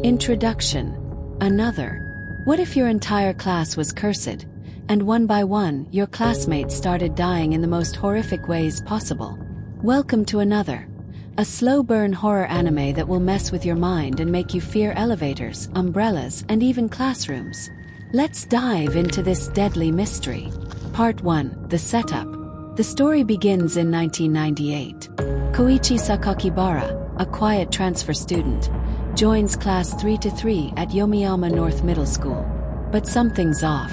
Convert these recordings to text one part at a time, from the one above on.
Introduction. Another. What if your entire class was cursed, and one by one your classmates started dying in the most horrific ways possible? Welcome to Another. A slow-burn horror anime that will mess with your mind and make you fear elevators, umbrellas, and even classrooms. Let's dive into this deadly mystery. Part 1. The Setup. The story begins in 1998. Koichi Sakakibara, a quiet transfer student, joins class 3-3 at Yomiyama North Middle School. But something's off.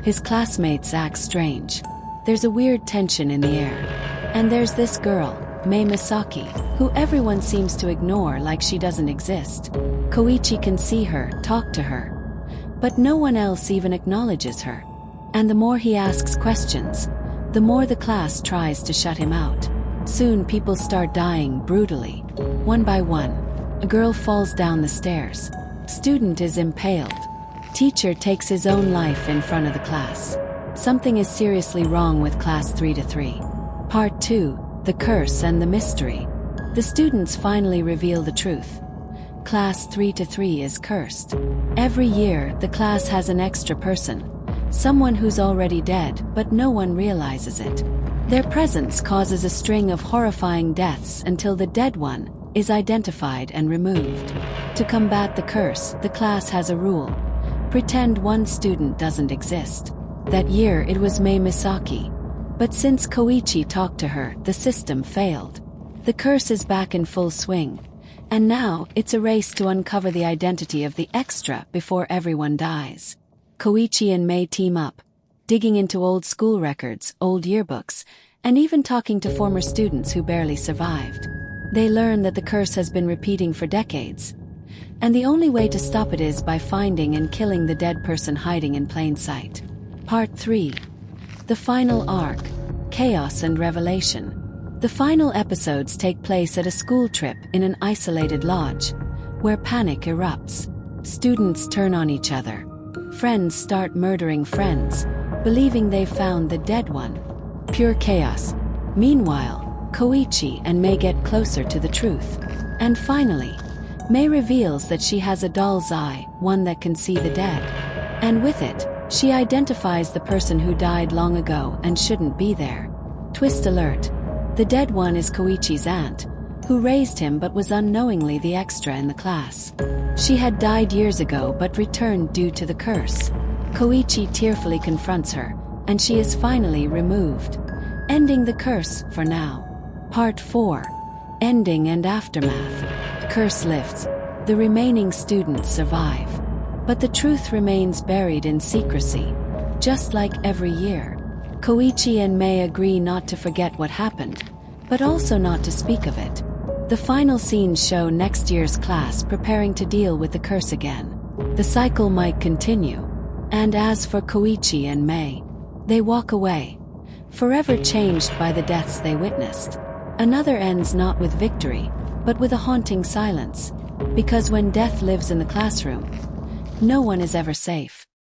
His classmates act strange. There's a weird tension in the air. And there's this girl, Mei Misaki, who everyone seems to ignore like she doesn't exist. Koichi can see her, talk to her, but no one else even acknowledges her. And the more he asks questions, the more the class tries to shut him out. Soon people start dying brutally. One by one, a girl falls down the stairs. Student is impaled. Teacher takes his own life in front of the class. Something is seriously wrong with class 3-3. Part 2. The Curse and the Mystery. The students finally reveal the truth. Class 3-3 is cursed. Every year, the class has an extra person. Someone who's already dead, but no one realizes it. Their presence causes a string of horrifying deaths until the dead one is identified and removed. To combat the curse, the class has a rule. Pretend one student doesn't exist. That year it was Mei Misaki. But since Koichi talked to her, the system failed. The curse is back in full swing. And now, it's a race to uncover the identity of the extra before everyone dies. Koichi and Mei team up, digging into old school records, old yearbooks, and even talking to former students who barely survived. They learn that the curse has been repeating for decades. And the only way to stop it is by finding and killing the dead person hiding in plain sight. Part 3. The Final Arc. Chaos and Revelation. The final episodes take place at a school trip in an isolated lodge, where panic erupts. Students turn on each other. Friends start murdering friends, believing they've found the dead one. Pure chaos. Meanwhile, Koichi and Mei get closer to the truth. And finally, Mei reveals that she has a doll's eye, one that can see the dead. And with it, she identifies the person who died long ago and shouldn't be there. Twist alert. The dead one is Koichi's aunt, who raised him but was unknowingly the extra in the class. She had died years ago but returned due to the curse. Koichi tearfully confronts her, and she is finally removed, ending the curse for now. Part 4. Ending and Aftermath. Curse lifts. The remaining students survive. But the truth remains buried in secrecy, just like every year. Koichi and Mei agree not to forget what happened, but also not to speak of it. The final scenes show next year's class preparing to deal with the curse again. The cycle might continue. And as for Koichi and Mei, they walk away, forever changed by the deaths they witnessed. Another ends not with victory, but with a haunting silence, because when death lives in the classroom, no one is ever safe.